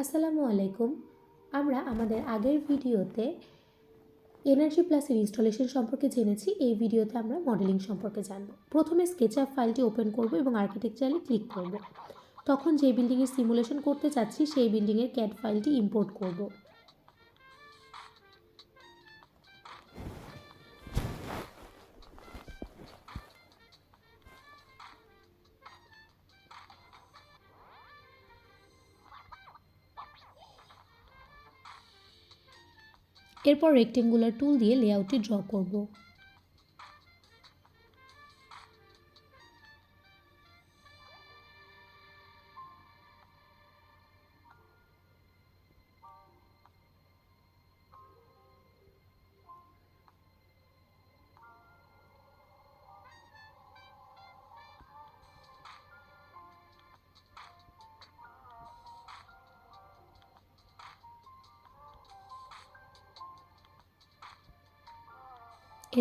আসসালামু আলাইকুম। আমরা আমাদের আগের ভিডিওতে এনার্জি প্লাসের ইনস্টলেশন সম্পর্কে জেনেছি। এই ভিডিওতে আমরা মডেলিং সম্পর্কে জানব। প্রথমে স্কেচআপ ফাইলটি ওপেন করব এবং আর্কিটেকচারে ক্লিক করব। তখন যে বিল্ডিংয়ের সিমুলেশন করতে চাচ্ছি সেই বিল্ডিংয়ের ক্যাড ফাইলটি ইম্পোর্ট করব। এরপর রেক্টেঙ্গুলার টুল দিয়ে লেআউটটি ড্র করব।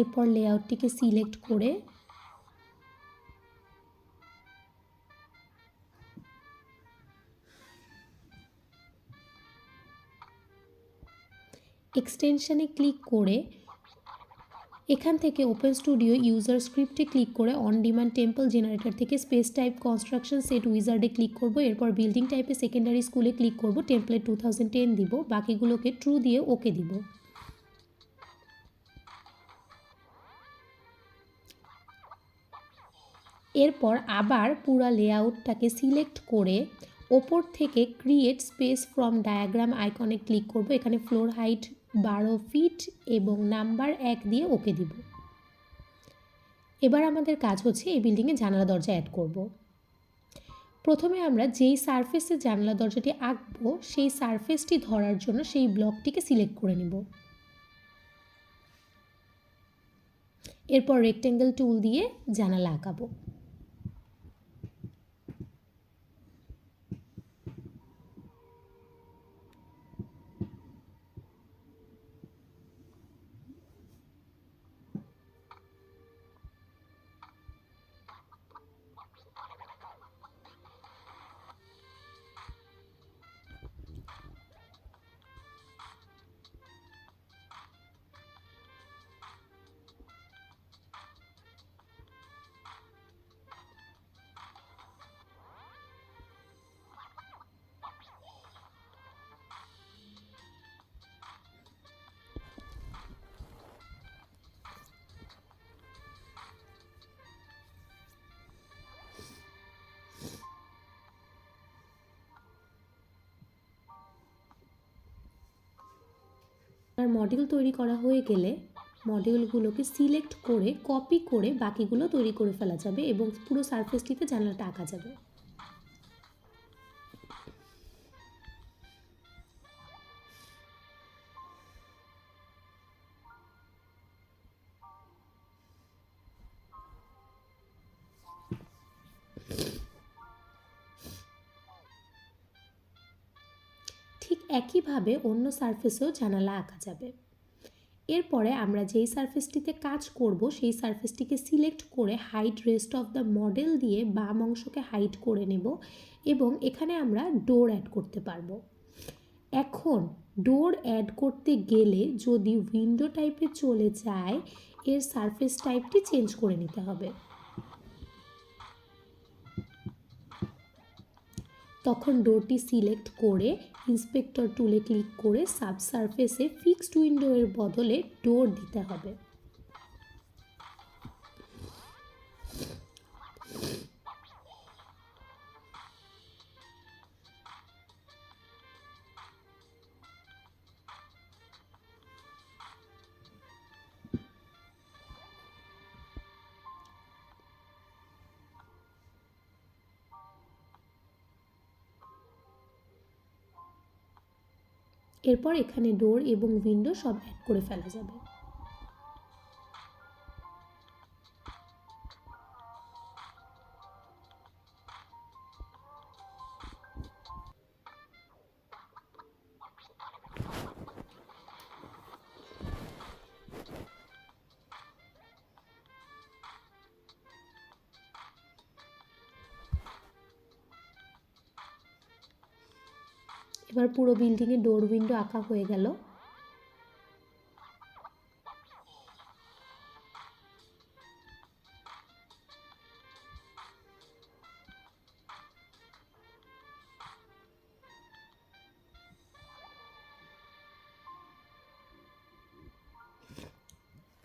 এরপর লেআউটটিকে সিলেক্ট করে এক্সটেনশনে ক্লিক করে এখান থেকে ওপেন স্টুডিও ইউজার স্ক্রিপ্টে ক্লিক করে অন ডিমান্ড টেম্পল জেনারেটর থেকে স্পেস টাইপ কনস্ট্রাকশন সেট উইজার্ডে ক্লিক করব। এরপর বিল্ডিং টাইপে সেকেন্ডারি স্কুলে ক্লিক করব। টেমপ্লেট 2010 দিব, বাকিগুলোকে ট্রু দিয়ে ওকে দিব। এরপর আবার পুরো লেআউটটাকে সিলেক্ট করে ওপর থেকে ক্রিয়েট স্পেস ফ্রম ডায়াগ্রাম আইকনে ক্লিক করব। এখানে ফ্লোর হাইট 12 ফিট এবং নাম্বার 1 দিয়ে ওকে দিব। এবার আমাদের কাজ হচ্ছে এই বিল্ডিংয়ে জানালা দরজা অ্যাড করব। প্রথমে আমরা যেই সারফেসে জানালা দরজাটি আঁকবো সেই সারফেসটি ধরার জন্য সেই ব্লকটিকে সিলেক্ট করে নেব। এরপর রেক্টেঙ্গেল টুল দিয়ে জানালা আঁকাবো। আর মডেল তৈরি করা হয়ে গেলে মডেলগুলোকে সিলেক্ট করে কপি করে বাকিগুলো তৈরি করে ফেলা যাবে এবং পুরো সারফেসটিতে জানালাটা আঁকা যাবে। ঠিক একইভাবে অন্য সারফেসেও জানালা আঁকা যাবে। এরপরে আমরা যেই সারফেসটিতে কাজ করব সেই সারফেসটিকে সিলেক্ট করে hide rest of the model দিয়ে বাম অংশকে হাইড করে নেব এবং এখানে আমরা ডোর অ্যাড করতে পারবো। এখন ডোর অ্যাড করতে গেলে যদি উইন্ডো টাইপে চলে যায় এর সারফেস টাইপটি চেঞ্জ করে নিতে হবে। তখন ডোরটি সিলেক্ট করে ইন্সপেক্টর টুলে ক্লিক করে সাবসারফেসে ফিক্সড উইন্ডো এর বদলে ডোর দিতে হবে। এরপর এখানে ডোর এবং উইন্ডো সব অ্যাড করে ফেলা যাবে। এবার পুরো বিল্ডিংয়ে ডোর উইন্ডো আঁকা হয়ে গেল।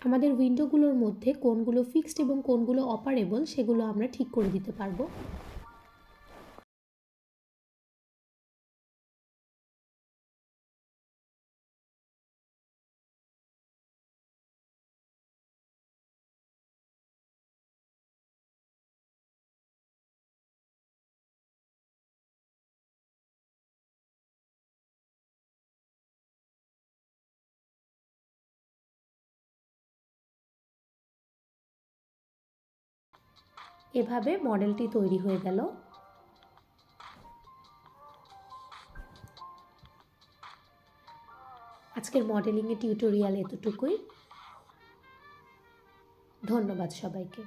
আমাদের উইন্ডোগুলোর মধ্যে কোনগুলো ফিক্সড এবং কোনগুলো অপারেবল সেগুলো আমরা ঠিক করে দিতে পারবো। এভাবে মডেলটি তৈরি হয়ে গেল। আজকের মডেলিংয়ের টিউটোরিয়াল এতটুকুই। ধন্যবাদ সবাইকে।